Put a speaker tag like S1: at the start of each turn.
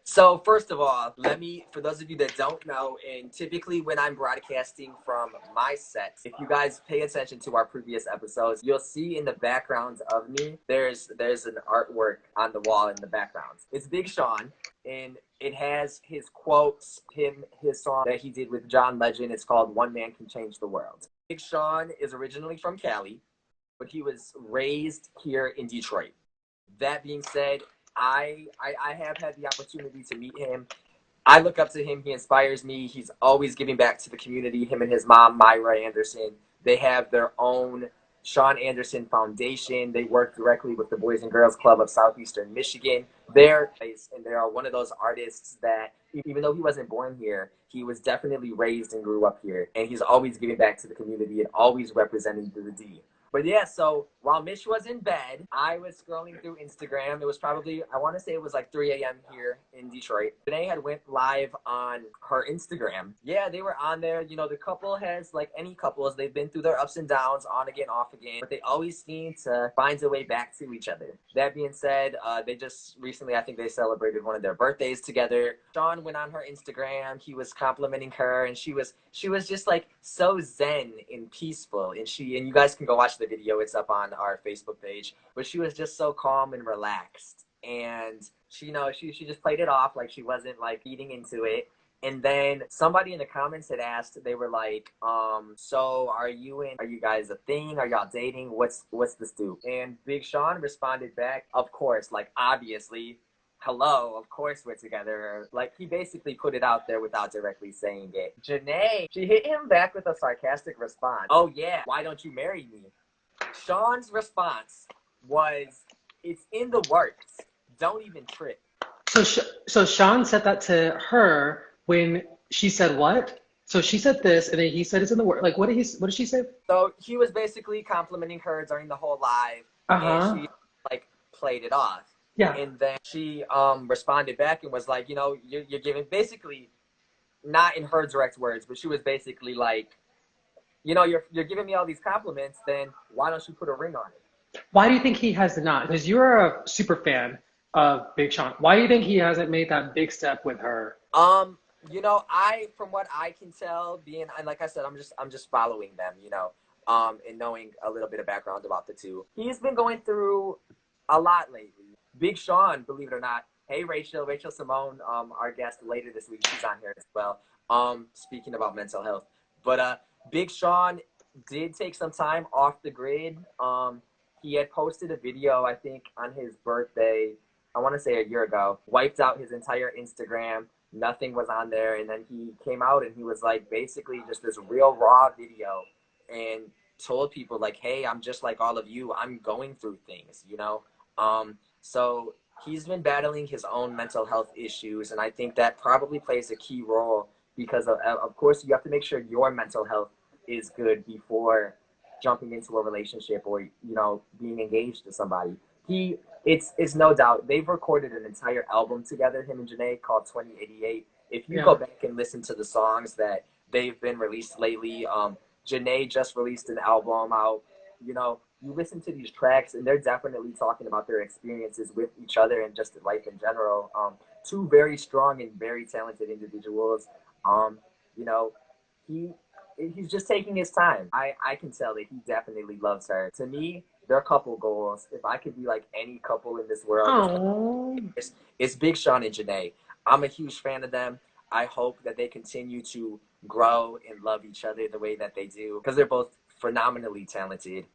S1: So first of all, for those of you that don't know, and typically when I'm broadcasting from my set, if you guys pay attention to our previous episodes, you'll see in the background of me, there's an artwork on the wall in the background. It's Big Sean, and it has his quotes, his song that he did with John Legend. It's called "One Man Can Change the World." Big Sean is originally from Cali, but he was raised here in Detroit. That being said, I have had the opportunity to meet him. I look up to him. He inspires me. He's always giving back to the community. Him and his mom, Myra Anderson, they have their own Sean Anderson Foundation. They work directly with the Boys and Girls Club of Southeastern Michigan. They are one of those artists that, even though he wasn't born here, he was definitely raised and grew up here. And he's always giving back to the community and always representing the D. But yeah, so while Mitch was in bed, I was scrolling through Instagram. It was probably, I want to say it was like 3 a.m. here in Detroit. Jhene had went live on her Instagram. Yeah, they were on there. You know, the couple has, like any couples, they've been through their ups and downs, on again, off again, but they always seem to find a way back to each other. That being said, they just recently, I think they celebrated one of their birthdays together. Sean went on her Instagram. He was complimenting her, and she was just like so zen and peaceful. And you guys can go watch the video. It's up on our Facebook page. But she was just so calm and relaxed. And she just played it off like she wasn't like eating into it. And then somebody in the comments had asked, they were like, so are you guys a thing? Are y'all dating? What's the stoop? And Big Sean responded back, of course, like obviously, hello, of course we're together. Like he basically put it out there without directly saying it. Jhene, she hit him back with a sarcastic response. Oh yeah, why don't you marry me? Sean's response was, it's in the works. Don't even trip.
S2: So Sean said that to her when she said what? So she said this, and then he said it's in the word. Like, what did she say?
S1: So he was basically complimenting her during the whole live, and
S2: Uh-huh.
S1: she like played it off.
S2: Yeah.
S1: And then she responded back and was like, you're giving, basically, not in her direct words, but she was basically like, you're giving me all these compliments, then why don't you put a ring on it?
S2: Why do you think he has not? Because you're a super fan of Big Sean. Why do you think he hasn't made that big step with her?
S1: I from what I can tell, and like I said, I'm just following them, and knowing a little bit of background about the two. He's been going through a lot lately. Big Sean, believe it or not. Hey Rachel Simone, our guest later this week, she's on here as well. Speaking about mental health. But Big Sean did take some time off the grid. He had posted a video, I think, on his birthday, I want to say a year ago, wiped out his entire Instagram. Nothing was on there. And then he came out and he was like, basically just this real raw video, and told people like, hey, I'm just like all of you. I'm going through things. So he's been battling his own mental health issues. And I think that probably plays a key role because of course you have to make sure your mental health is good before jumping into a relationship or being engaged to somebody. It's no doubt they've recorded an entire album together, him and Jhene, called 2088. If you go
S2: Yeah.
S1: back and listen to the songs that they've been released lately, Jhene just released an album out. You listen to these tracks and they're definitely talking about their experiences with each other and just life in general. Two very strong and very talented individuals. Um, you know, he he's just taking his time. I can tell that he definitely loves her. To me, their couple goals, if I could be like any couple in this world,
S2: Oh.
S1: it's Big Sean and Jhene. I'm a huge fan of them. I hope that they continue to grow and love each other the way that they do because they're both phenomenally talented.